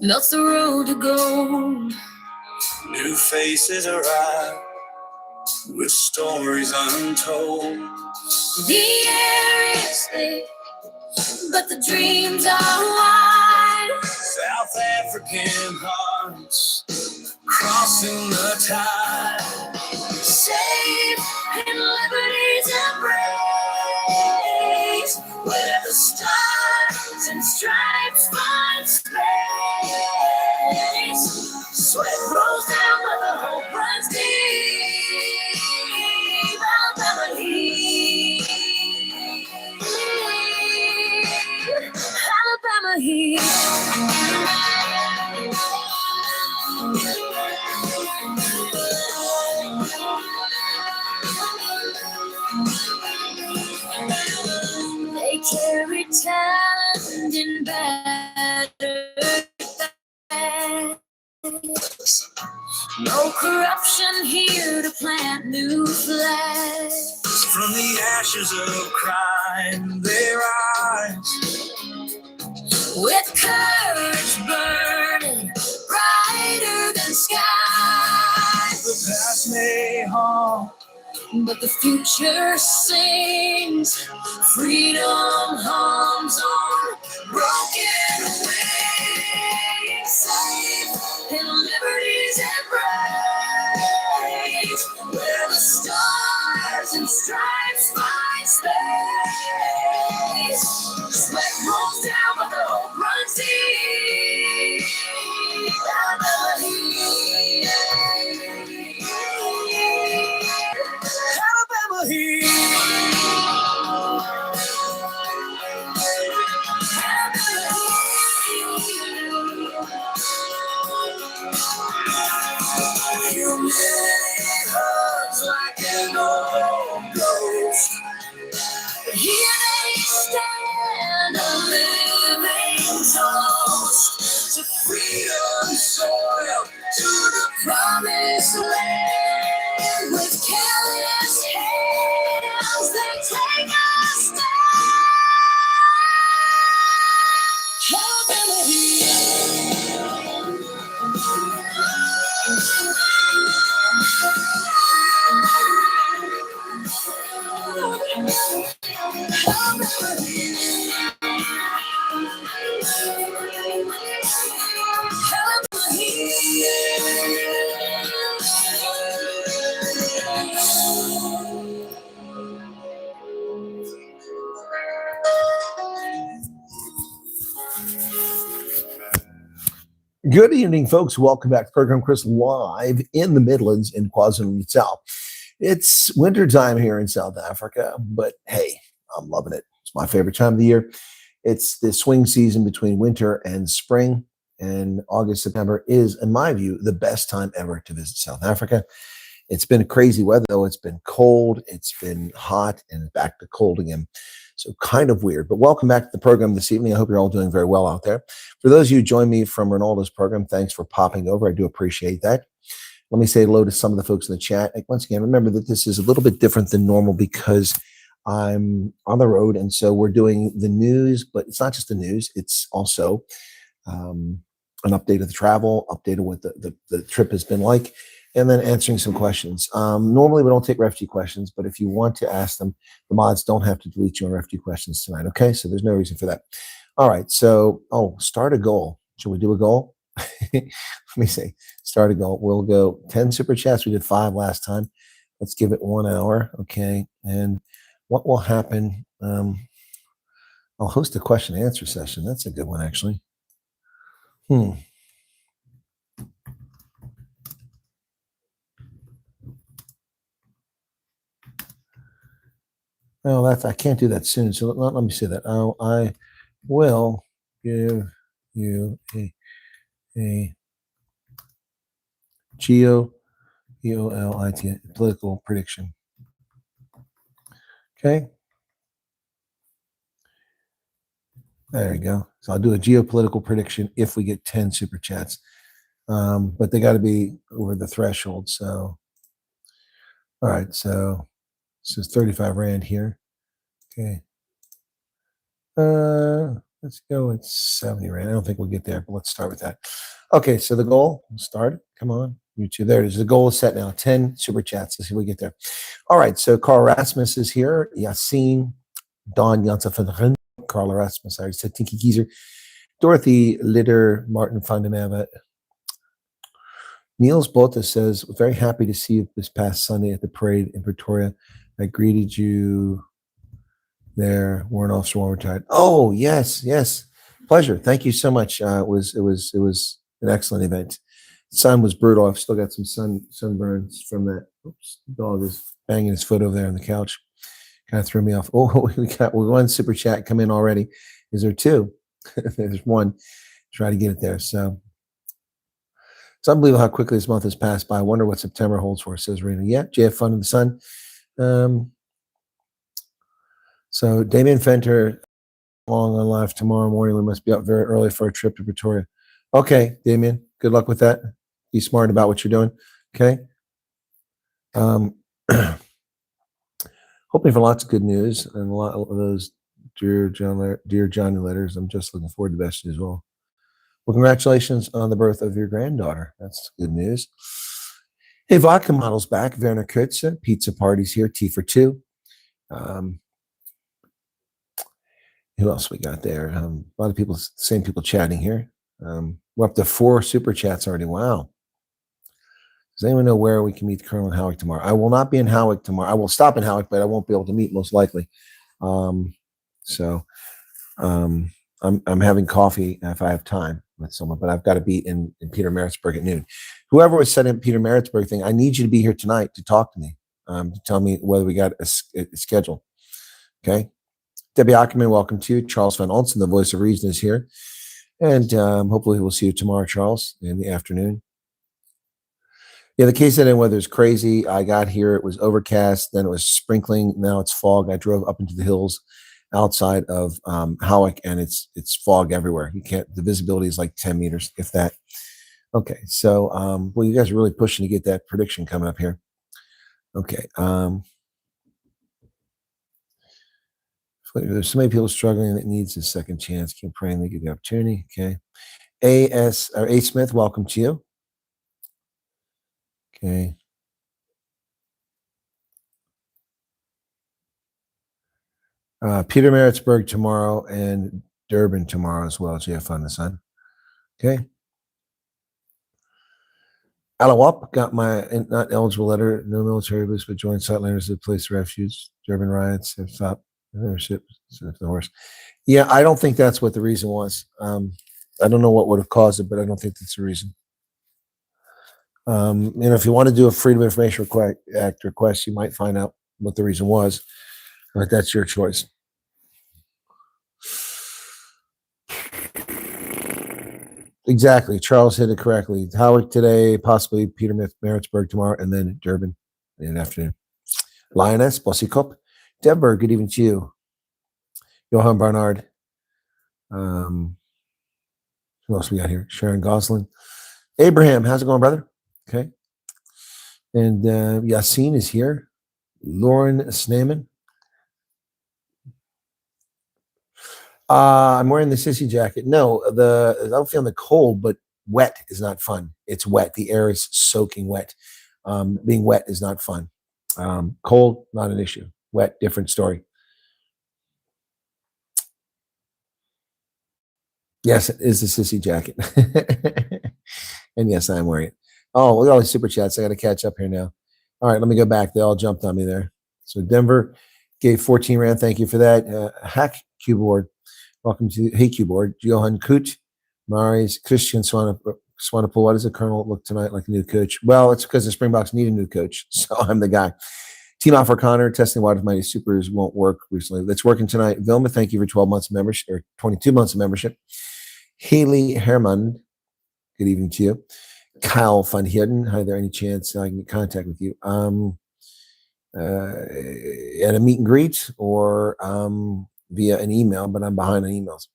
melts the road to gold. New faces arrive with stories untold. The air is thick, but the dreams are wide. South African hearts crossing the tide. Safe in liberty's embrace, where the stars and stripes find space. Sweat rolls down, but the hope runs deep. Alabama heat. Alabama heat. They carry talent in battered bags. No corruption here to plant new flags. From the ashes of crime they rise, with courage burning brighter than skies. The past may haunt, but the future sings. Freedom hums on broken wings. Safe in liberty's embrace, where the stars and stripes find space. Sweat rolls down, but the hope runs deep. Alabama heat. Alabama heat. Humanity hugs like an old ghost. Here they stand, a living toast to freedom's soil, to the promised land. With careless hands, they take us down. Alabama heat. Good evening, folks. Welcome back to program Chris live in the Midlands in KwaZulu-Natal. It's winter time here in South Africa, but hey, I'm loving it. It's my favorite time of the year. It's the swing season between winter and spring, and August, September is, in my view, the best time ever to visit South Africa. It's been crazy weather, though. It's been cold, it's been hot, and back to cold again. So kind of weird, but welcome back to the program this evening. I hope you're all doing very well out there. For those of you who joined me from Ronaldo's program, thanks for popping over. I do appreciate that. Let me say hello to some of the folks in the chat. Once again, remember that this is a little bit different than normal because I'm on the road, and so we're doing the news, but it's not just the news. It's also an update of the travel, update of what the trip has been like, and then answering some questions. Normally, we don't take refugee questions, but if you want to ask them, the mods don't have to delete your refugee questions tonight, okay? So there's no reason for that. All right, so, start a goal. Should we do a goal? Let me see. Start a goal. We'll go 10 super chats. We did 5 last time. Let's give it 1 hour, okay? And what will happen? I'll host a question and answer session. That's a good one, actually. Well, I can't do that soon. So let me say that. I will give you a GEOLIT political prediction. Okay. There you go. So I'll do a geopolitical prediction if we get 10 super chats. But they got to be over the threshold. So, all right. So this is 35 Rand here. Okay. Let's go with 70 rand. I don't think we'll get there, but let's start with that. Okay, so the goal, we'll start. Come on, YouTube. There it is. The goal is set now. 10 super chats. Let's see if we get there. All right, so Carl Rasmus is here. Yassine, Don Janssen, Carl Rasmus. I already said Tinky Geezer. Dorothy Litter, Martin Fundamava. Niels Bota says, very happy to see you this past Sunday at the parade in Pretoria. I greeted you there. Warrant Officer Warren retired. Oh, yes. Pleasure. Thank you so much. It was an excellent event. Sun was brutal. I've still got some sunburns from that. Oops, the dog is banging his foot over there on the couch. Kind of threw me off. Oh, we got one super chat come in already. Is there two? There's one. Try to get it there. So it's unbelievable how quickly this month has passed by. I wonder what September holds for us, says Rena. Yeah, JF Fun in the Sun. So Damien Fenter, long on live tomorrow morning. We must be up very early for a trip to Pretoria. Okay, Damien, good luck with that. Be smart about what you're doing. Okay. Hoping for lots of good news and a lot of those dear Johnny letters. I'm just looking forward to the best as well. Well, congratulations on the birth of your granddaughter. That's good news. Hey, vodka model's back. Werner Kurtze, pizza parties here. Tea for two. Who else we got there? A lot of people, same people chatting here. We're up to 4 super chats already. Wow. Does anyone know where we can meet Colonel in Howick tomorrow? I will not be in Howick tomorrow. I will stop in Howick, but I won't be able to meet most likely. I'm having coffee if I have time with someone, but I've got to be in Peter Maritzburg at noon. Whoever was setting up Peter Maritzburg thing, I need you to be here tonight to talk to me, to tell me whether we got a schedule. Okay. Debbie Ackerman, welcome to you. Charles Van Olsen, the voice of reason, is here. And hopefully we'll see you tomorrow, Charles, in the afternoon. Yeah, the KZN weather is crazy. I got here, it was overcast, then it was sprinkling, now it's fog. I drove up into the hills outside of Howick, and it's fog everywhere. You can't, the visibility is like 10 meters, if that. Okay, so, well, you guys are really pushing to get that prediction coming up here. Okay. There's so many people struggling that needs a second chance. Keep praying they get the opportunity. Okay. A Smith, welcome to you. Okay. Peter Maritzburg tomorrow and Durban tomorrow as well. So you have fun, the sun. Okay. Alawap got my not eligible letter. No military boost, but joined Sightlanders at place of refuge. Durban riots have stopped membership. So the horse. Yeah, I don't think that's what the reason was. I don't know what would have caused it, but I don't think that's the reason. If you want to do a Freedom of Information Act request, you might find out what the reason was, but that's your choice. Exactly. Charles hit it correctly. Howick today, possibly Peter Maritzburg tomorrow, and then Durban in the afternoon. Lioness, Bossy Cup. Deborah, good evening to you. Johan Barnard. Who else we got here? Sharon Goslin. Abraham, how's it going, brother? Okay. And Yassine is here. Lauren Sneeman. I'm wearing the sissy jacket. No, I'm feeling the cold, but wet is not fun. It's wet. The air is soaking wet. Being wet is not fun. Cold, not an issue. Wet, different story. Yes, it is the sissy jacket. And yes, I'm wearing it. Oh, look at all these super chats. I got to catch up here now. All right, let me go back. They all jumped on me there. So Denver gave 14 rand. Thank you for that. Hack Keyboard. Welcome to Hey Keyboard. Johan Kut. Mari's Christian Swanepoel. What does the Colonel look tonight like a new coach? Well, it's because the Springboks need a new coach. So I'm the guy. Team Offer Connor, testing why Mighty Supers won't work recently. That's working tonight. Vilma, thank you for 12 months of membership, or 22 months of membership. Haley Herman, good evening to you. Kyle Van Heerden, hi there, any chance I can get contact with you? At a meet and greet or via an email, but I'm behind on emails.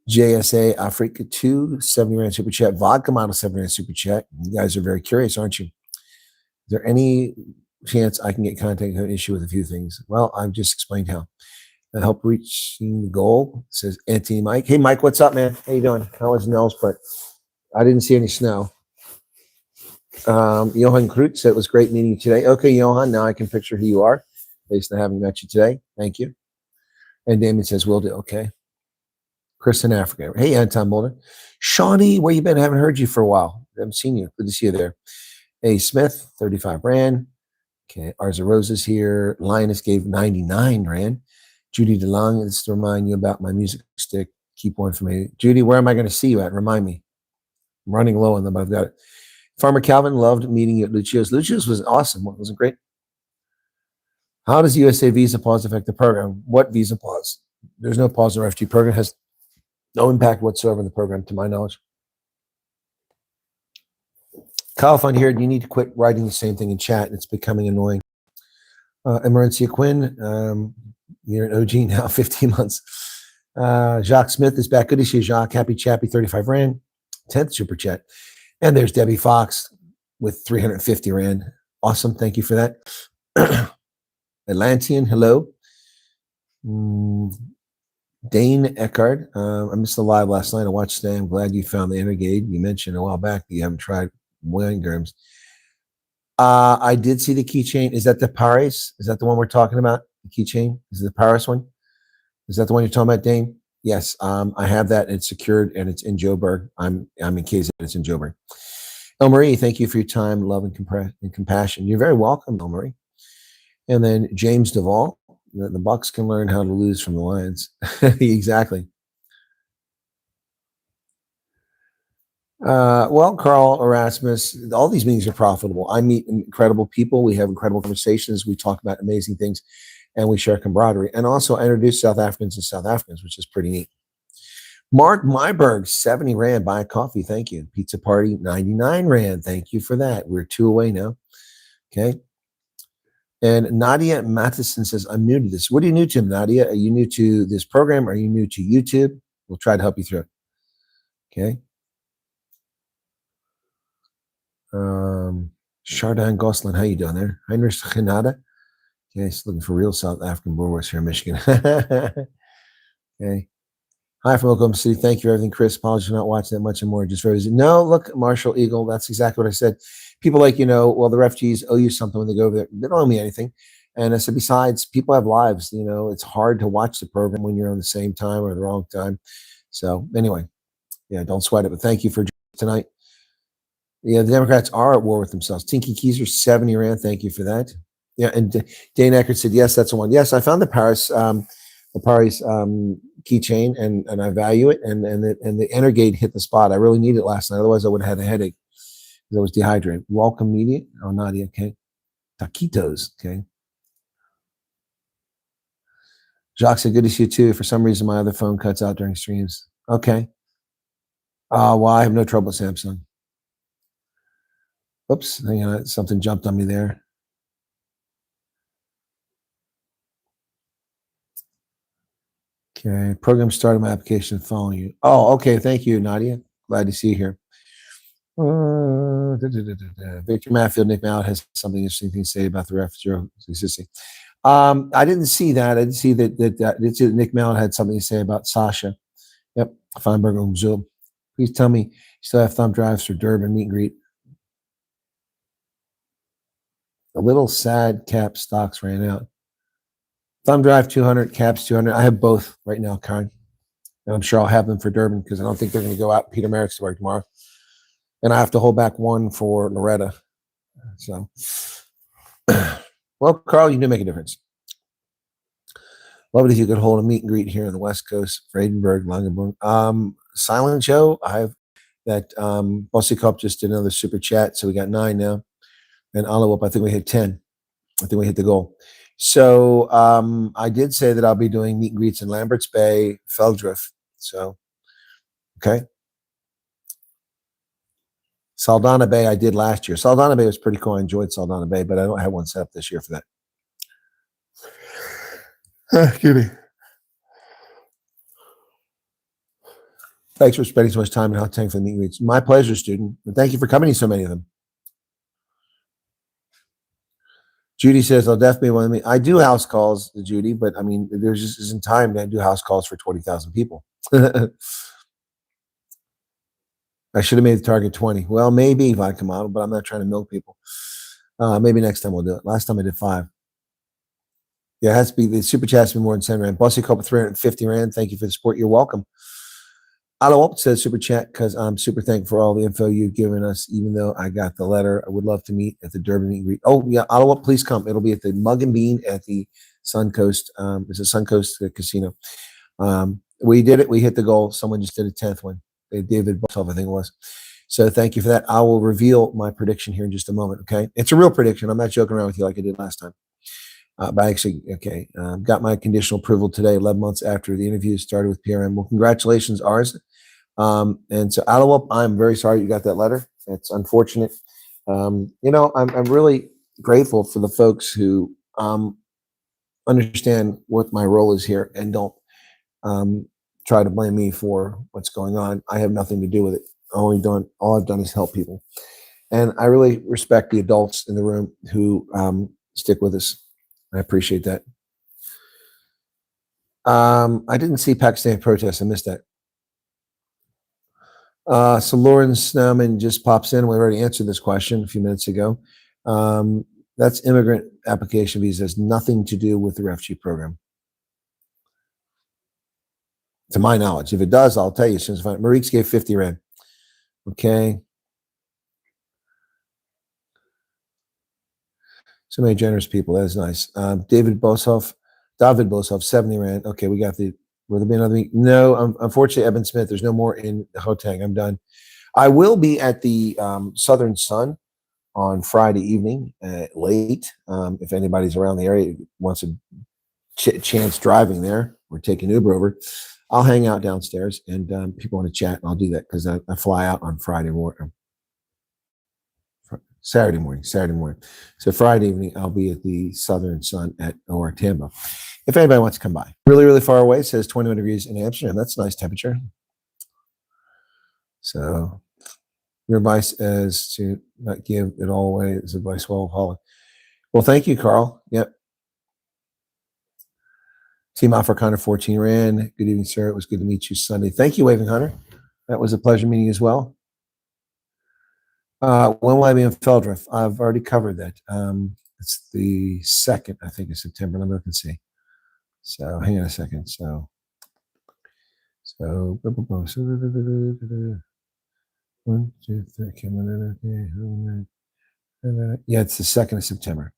JSA Africa 2, 70 rand super chat. Vodka Model 7 rand super chat. You guys are very curious, aren't you? Is there any chance I can get contact with an issue with a few things? Well, I've just explained how. I help reaching the goal, says Auntie Mike. Hey, Mike, what's up, man? How you doing? How was Nels? But I didn't see any snow. Johan Krut said it was great meeting you today. Okay, Johan, now I can picture who you are based on having met you today. Thank you. And Damien says, will do. Okay. Chris in Africa. Hey, Anton Mulder. Shawnee, where you been? I haven't heard you for a while. I haven't seen you. Good to see you there. A Smith, 35 Rand. Okay. Arza Roses here. Linus gave 99 Rand. Judy DeLong, this to remind you about my music stick. Keep one for me. Judy, where am I going to see you at? Remind me. I'm running low on them, but I've got it. Farmer Calvin, loved meeting you at Lucio's. Lucio's was awesome. Wasn't it great? How does USA visa pause affect the program? What visa pause? There's no pause in the refugee program. It has no impact whatsoever in the program, to my knowledge. Kyle, if I'm here, you need to quit writing the same thing in chat. It's becoming annoying. Emerencia Quinn, you're an OG now, 15 months. Jacques Smith is back. Good to see you, Jacques. Happy Chappy, 35 Rand. 10th super chat. And there's Debbie Fox with 350 Rand. Awesome. Thank you for that. Atlantean, hello. Dane Eckhart. I missed the live last night. I watched today. I'm glad you found the Energade. You mentioned a while back that you haven't tried Wingerms. I did see the keychain. Is that the Paris? Is that the one we're talking about? The keychain? Is it the Paris one? Is that the one you're talking about, Dane? Yes. I have that. It's secured and it's in Joburg. I'm in KZ. It's in Joburg. El Marie, thank you for your time, love, and compassion. You're very welcome, El Marie. And then James Duvall. The Bucks can learn how to lose from the Lions. Exactly. Well, Carl Erasmus, all these meetings are profitable. I meet incredible people. We have incredible conversations. We talk about amazing things, and we share camaraderie. And also, I introduce South Africans to South Africans, which is pretty neat. Mark Myberg, 70 Rand. Buy a coffee. Thank you. Pizza Party, 99 Rand. Thank you for that. We're 2 away now. Okay. And Nadia Matheson says, I'm new to this. What are you new to, Nadia? Are you new to this program? Are you new to YouTube? We'll try to help you through it. Okay. Chardon Gosselin, how you doing there? Heinrich Genada. Okay, he's looking for real South African Boers here in Michigan. Okay. Hi from Oklahoma City. Thank you for everything, Chris. Apologies for not watching that much and more. Just very easy. No, look, Marshall Eagle, that's exactly what I said. People like, well, the refugees owe you something when they go over there. They don't owe me anything. And I said, besides, people have lives. It's hard to watch the program when you're on the same time or the wrong time. So anyway, yeah, don't sweat it. But thank you for tonight. Yeah, the Democrats are at war with themselves. Tinky Keiser, 70 Rand. Thank you for that. Yeah, and Dane Eckert said, yes, that's the one. Yes, I found the Paris keychain, and I value it. And the Energade hit the spot. I really need it last night. Otherwise, I would have had a headache because I was dehydrated. Welcome, media. Oh, Nadia. Okay. Taquitos. Okay. Jacques said, good to see you too. For some reason, my other phone cuts out during streams. Okay. Well, I have no trouble with Samsung. Oops, hang on, something jumped on me there. Okay, program started my application following you. Oh, okay, thank you, Nadia. Glad to see you here. Victor Matfield, Nick Mallett has something interesting to say about the refugee existing. I didn't see that. I didn't see that Nick Mallett had something to say about Sasha. Yep, Feinberg and Zoom. Please tell me you still have thumb drives for Durban meet and greet. A little sad cap stocks ran out. Thumb drive 200, caps 200. I have both right now, Karen. And I'm sure I'll have them for Durban because I don't think they're going to go out Peter Merrick's to work tomorrow. And I have to hold back one for Loretta. So, well, Carl, you do make a difference. Love it if you could hold a meet and greet here on the West Coast, Friedenberg, Langenburg. Silent Joe, I have that. Bossy Cup just did another super chat. So we got 9 now. And Olive, I think we hit 10. I think we hit the goal. So I did say that I'll be doing meet and greets in Lamberts Bay, Feldriff. So, okay. Saldana Bay I did last year. Saldana Bay was pretty cool. I enjoyed Saldana Bay, but I don't have one set up this year for that. Excuse me. Thanks for spending so much time in Hot Tank for the meet and greets. My pleasure, student. And thank you for coming to so many of them. Judy says, I'll definitely want to meet. I do house calls, Judy, but I mean, there just isn't time to do house calls for 20,000 people. I should have made the target 20. Well, maybe vodka model, but I'm not trying to milk people. Maybe next time we'll do it. Last time I did 5. Yeah, it has to be, the super chat has to be more than 10 Rand. Bossy Couple 350 Rand. Thank you for the support. You're welcome. Alawop says super chat because I'm super thankful for all the info you've given us, even though I got the letter. I would love to meet at the Durban meet and greet. Oh, yeah, Alawop, please come. It'll be at the Mug and Bean at the Suncoast. It's a Suncoast Casino. We did it. We hit the goal. Someone just did a 10th one. David Boshoff, I think it was. So thank you for that. I will reveal my prediction here in just a moment, okay? It's a real prediction. I'm not joking around with you like I did last time. But actually, okay, got my conditional approval today, 11 months after the interview started with PRM. Well, congratulations, ours. And so, Alawop, I'm very sorry you got that letter. It's unfortunate. I'm really grateful for the folks who understand what my role is here and don't try to blame me for what's going on. I have nothing to do with it. All I've done is help people. And I really respect the adults in the room who stick with us. I appreciate that. I didn't see Pakistan protests. I missed that. So Lauren Snowman just pops in. We already answered this question a few minutes ago. That's immigrant application visa. Has nothing to do with the refugee program. To my knowledge. If it does, I'll tell you as soon as I find it. Marique's gave 50 Rand. Okay. So many generous people. That is nice. David Boshoff, 70 Rand. Okay, we got the. Will there be another meet? No, unfortunately, Eben Smith, there's no more in Hotang. I'm done. I will be at the Southern Sun on Friday evening late. If anybody's around the area wants a chance driving there or take an Uber over, I'll hang out downstairs and people want to chat. I'll do that because I fly out on Friday morning. Saturday morning. So Friday evening, I'll be at the Southern Sun at OR Tambo. If anybody wants to come by. Really, really far away. It says 21 degrees in Amsterdam. That's a nice temperature. So your advice is to not give it all away is advice well of Holland. Well, thank you, Carl. Yep. Team Africana 14 Rand. Good evening, sir. It was good to meet you Sunday. Thank you, Waving Hunter. That was a pleasure meeting as well. When will I be in Feldriff? I've already covered that. It's the 2nd, I think, of September. Let me look and see. So hang on a second. So 1, 2, 3. Yeah, it's the 2nd of September.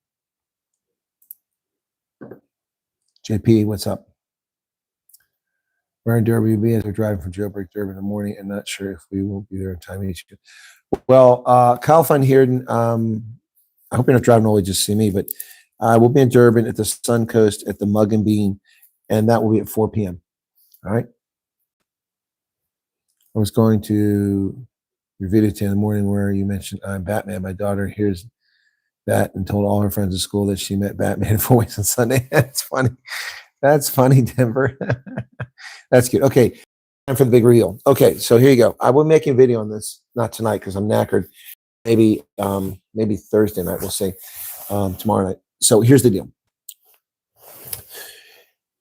JP, what's up? We're in Durban. We'll be as we're driving from Jailbreak Durban in the morning, and not sure if we will be there in time to meet you. Well, Kyle Van Heerden, I hope you're not driving all the way just to see me, but we'll be in Durban at the Suncoast at the Mug and Bean, and that will be at 4 p.m. All right. I was going to your video today in the morning where you mentioned I'm Batman. My daughter hears that and told all her friends at school that she met Batman 4 weeks on Sunday. That's funny. That's funny, Denver. That's good. Okay. Time for the big reveal. Okay, so here you go. I will be making a video on this, not tonight because I'm knackered. Maybe Thursday night, we'll see. Tomorrow night. So here's the deal.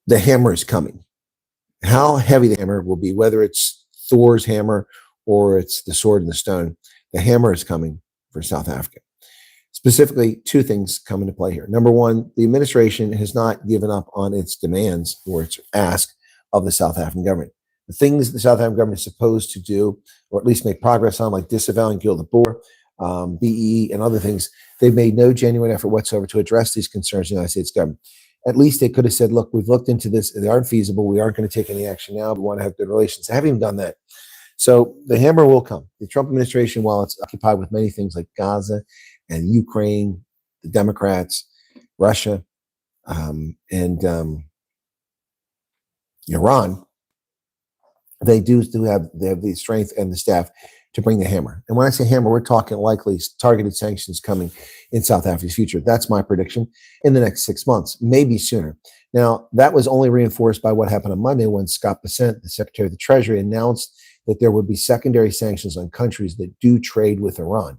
The hammer is coming. How heavy the hammer will be, whether it's Thor's hammer or it's the sword and the stone, the hammer is coming for South Africa. Specifically, 2 things come into play here. Number 1, the administration has not given up on its demands or its ask of the South African government. The things the South African government is supposed to do, or at least make progress on, like disavowing Gil de Boer, BEE, and other things, they've made no genuine effort whatsoever to address these concerns in the United States government. At least they could have said, look, we've looked into this. They aren't feasible. We aren't going to take any action now. We want to have good relations. They haven't even done that. So the hammer will come. The Trump administration, while it's occupied with many things like Gaza and Ukraine, the Democrats, Russia, and Iran, they have the strength and the staff to bring the hammer. And when I say hammer, we're talking likely targeted sanctions coming in South Africa's future. That's my prediction in the next 6 months, maybe sooner. Now, that was only reinforced by what happened on Monday when Scott Bessent, the Secretary of the Treasury, announced that there would be secondary sanctions on countries that do trade with Iran.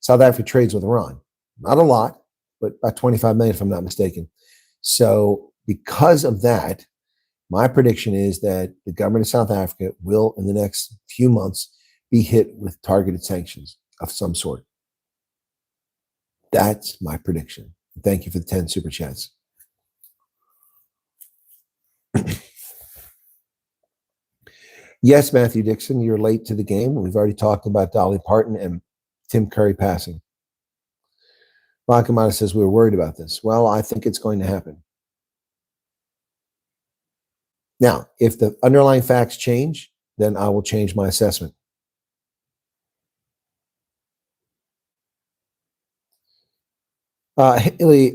South Africa trades with Iran. Not a lot, but about 25 million, if I'm not mistaken. So because of that, my prediction is that the government of South Africa will, in the next few months, be hit with targeted sanctions of some sort. That's my prediction. Thank you for the 10 super chats. Yes, Matthew Dixon, you're late to the game. We've already talked about Dolly Parton and Tim Curry passing. Bakamata says we were worried about this. Well, I think it's going to happen. Now, if the underlying facts change, then I will change my assessment. Haley,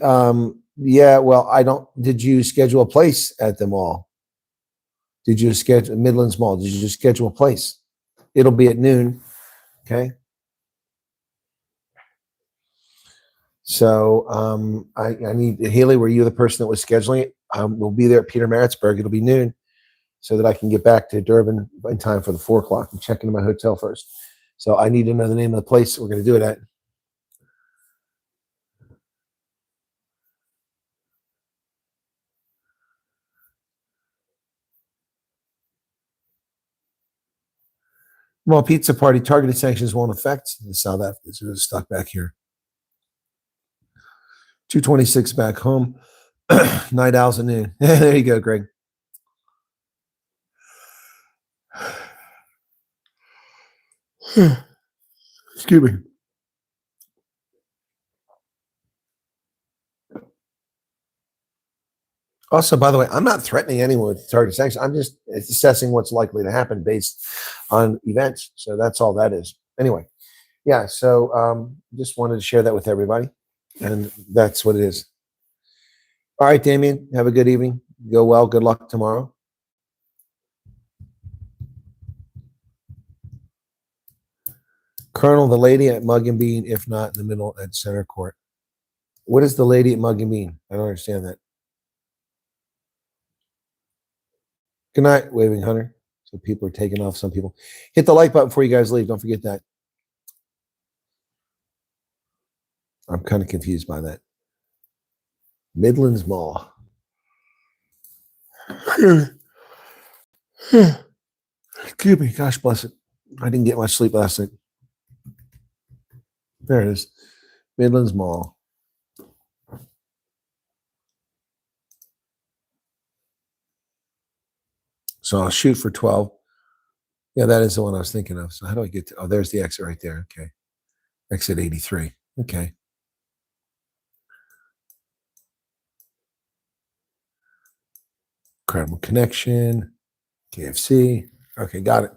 yeah, well, I don't. Did you schedule a place at the mall? Did you schedule Midlands Mall? Did you just schedule a place? It'll be at noon. Okay. So I need Haley. Were you the person that was scheduling it? We'll be there at Peter Maritzburg. It'll be noon, so that I can get back to Durban in time for the 4 o'clock. I'm checking into my hotel first. So I need to know the name of the place we're going to do it at. Well, pizza party targeted sanctions won't affect the South Africans who are stuck back here. 226 back home. Night owls at noon. There you go, Greg. Excuse me. Also, by the way, I'm not threatening anyone with targeted sanctions. I'm just assessing what's likely to happen based on events. So that's all that is. Anyway, yeah. So just wanted to share that with everybody, and that's what it is. All right, Damien. Have a good evening. Go well. Good luck tomorrow. Colonel, the lady at Mug and Bean, if not in the middle at center court. What is the lady at Mug and Bean? I don't understand that. Good night, Waving Hunter. So people are taking off. Some people hit the like button before you guys leave. Don't forget that. I'm kind of confused by that. Midlands Mall. Excuse me. Gosh bless it. I didn't get much sleep last night. There it is. Midlands Mall. So I'll shoot for 12. Yeah, that is the one I was thinking of. So how do I get to? Oh, there's the exit right there. Okay. Exit 83. Okay. Incredible connection. KFC. Okay, got it.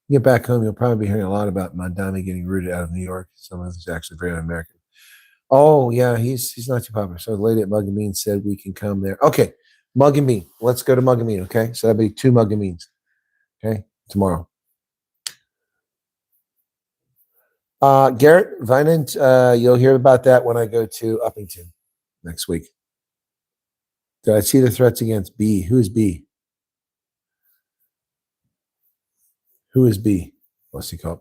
Get back home, you'll probably be hearing a lot about Mondani getting rooted out of New York. Some of it's actually very American. Oh, yeah, he's not too popular. So the lady at Mug and Bean said we can come there. Okay, Mug and Bean. Let's go to Mug and Bean, okay? So that'll be 2 Mug and Beans, okay, tomorrow. Garrett Vinant, you'll hear about that when I go to Uppington next week. Did I see the threats against B? Who is B? Who is B? What's he called?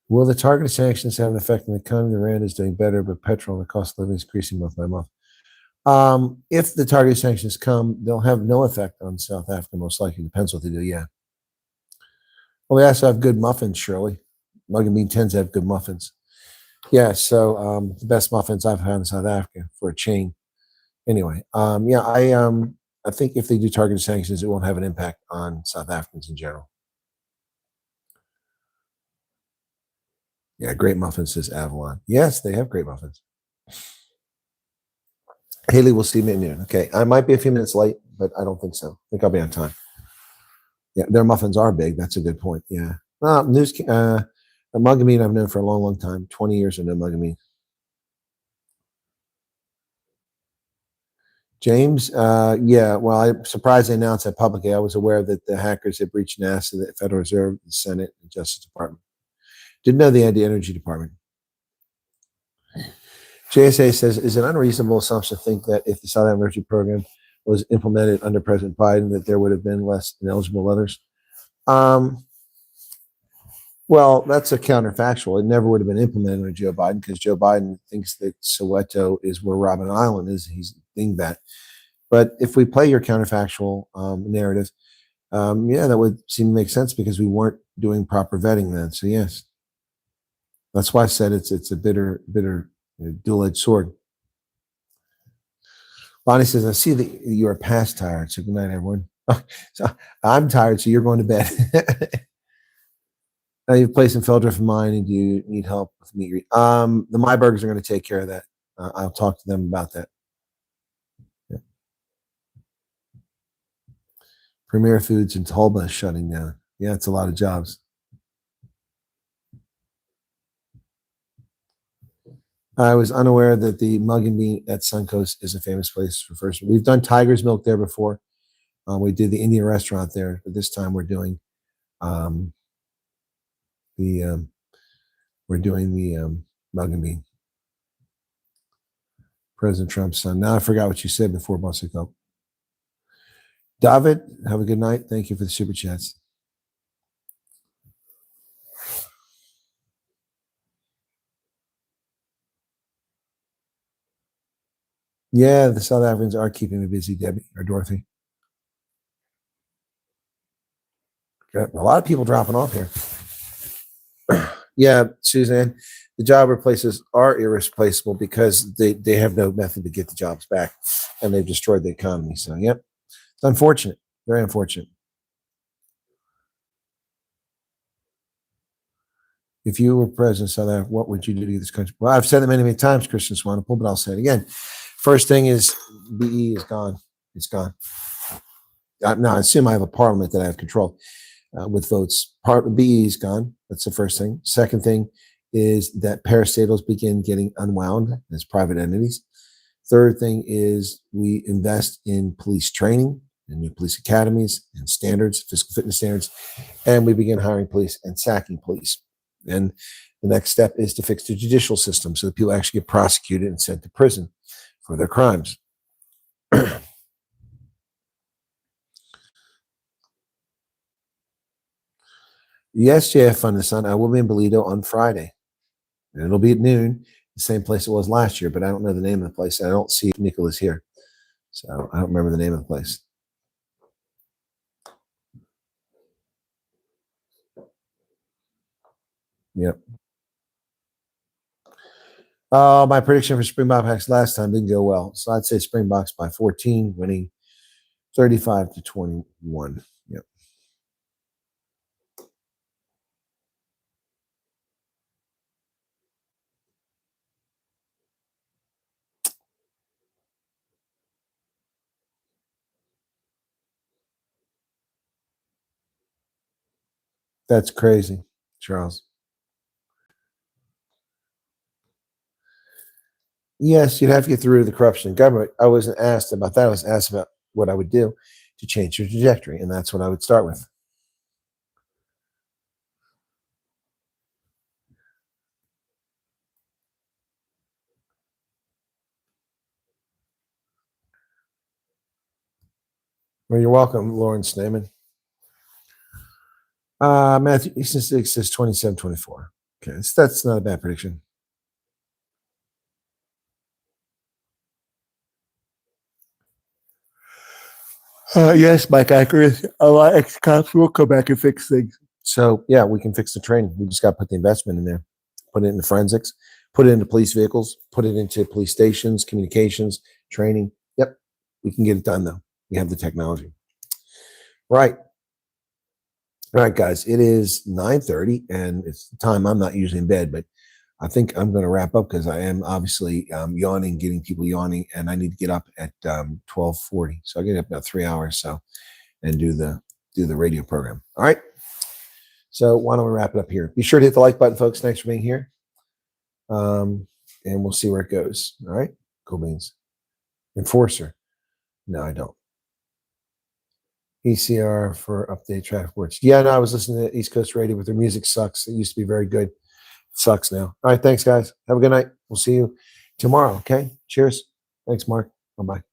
Will the targeted sanctions have an effect on the economy? The rand is doing better, but petrol and the cost of living is increasing month by month. If the targeted sanctions come, they'll have no effect on South Africa, most likely. Depends what they do, yeah. Well, they also have good muffins, Shirley. Mug and Bean tends to have good muffins. Yeah, so the best muffins I've had in South Africa for a chain. Anyway, yeah, I think if they do targeted sanctions, it won't have an impact on South Africans in general. Yeah, great muffins, says Avalon. Yes, they have great muffins. Haley will see me at noon. Okay, I might be a few minutes late, but I don't think so. I think I'll be on time. Yeah, their muffins are big. That's a good point. Yeah. Mug and Bean I've known for a long, long time. 20 years of no Mug and Bean. James, yeah, well, I'm surprised they announced that publicly. I was aware that the hackers had breached NASA, the Federal Reserve, the Senate, the Justice Department. Didn't know they had the Energy Department. JSA says, is it unreasonable assumption to think that if the Southern Emergency Program was implemented under President Biden, that there would have been less ineligible others? Well, that's a counterfactual. It never would have been implemented under Joe Biden because Joe Biden thinks that Soweto is where Robben Island is. He's thinking that. But if we play your counterfactual narrative, yeah, that would seem to make sense because we weren't doing proper vetting then. So yes, that's why I said it's a bitter dual-edged sword. Bonnie says, I see that you are past tired. So good night, everyone. So I'm tired, so you're going to bed. Now you've placed in Feldrift mine, and do you need help with meat? The Myburgers are going to take care of that. I'll talk to them about that. Yeah. Premier Foods in Tulba is shutting down. Yeah, it's a lot of jobs. I was unaware that the Mug and Bean at Suncoast is a famous place for first. We've done Tiger's Milk there before. We did the Indian restaurant there, but this time we're doing the Mug and Bean. President Trump's son. Now I forgot what you said before months ago. David, have a good night. Thank you for the super chats. Yeah, the South Africans are keeping me busy, Debbie or Dorothy. Got a lot of people dropping off here. Yeah, Suzanne, the job replaces are irreplaceable because they have no method to get the jobs back, and they've destroyed the economy. So, yep, it's unfortunate, very unfortunate. If you were president of South Africa, what would you do to get this country? Well, I've said it many, many times, Christian Swanepoel, but I'll say it again. First thing is BE is gone. It's gone. Now, I assume I have a parliament that I have control with votes. BE is gone. That's the first thing. Second thing is that parastatals begin getting unwound as private entities. Third thing is we invest in police training and new police academies and standards, fiscal fitness standards, and we begin hiring police and sacking police. And the next step is to fix the judicial system so that people actually get prosecuted and sent to prison for their crimes. Yes, JF Fun the Sun. I will be in Bolito on Friday. And it'll be at noon, the same place it was last year, but I don't know the name of the place. I don't see Nicholas here. So I don't remember the name of the place. Yep. My prediction for Springbok Hacks last time didn't go well. So I'd say Springboks by 14, winning 35-21. Yep. That's crazy, Charles. Yes, you'd have to get through the corruption in government. I wasn't asked about that. I was asked about what I would do to change your trajectory, and that's what I would start with. Well, you're welcome, Lauren Snyman. Matthew Easton 6 says 27-24. Okay, so that's not a bad prediction. Yes, Mike, I agree. A lot of ex-cops will come back and fix things. So, yeah, we can fix the training. We just got to put the investment in there, put it into forensics, put it into police vehicles, put it into police stations, communications, training. Yep, we can get it done, though. We have the technology. Right. All right, guys, it is 9:30, and it's the time I'm not usually in bed, but I think I'm going to wrap up because I am obviously yawning, getting people yawning, and I need to get up at 12:40. So I get up about 3 hours and do the radio program. All right. So why don't we wrap it up here? Be sure to hit the like button, folks. Thanks for being here. And we'll see where it goes. All right. Cool beans. Enforcer. No, I don't. ECR for update traffic words. Yeah, no, I was listening to East Coast Radio, but their music sucks. It used to be very good. It sucks now. All right, thanks, guys. Have a good night. We'll see you tomorrow. Okay. Cheers. Thanks, Mark. Bye bye.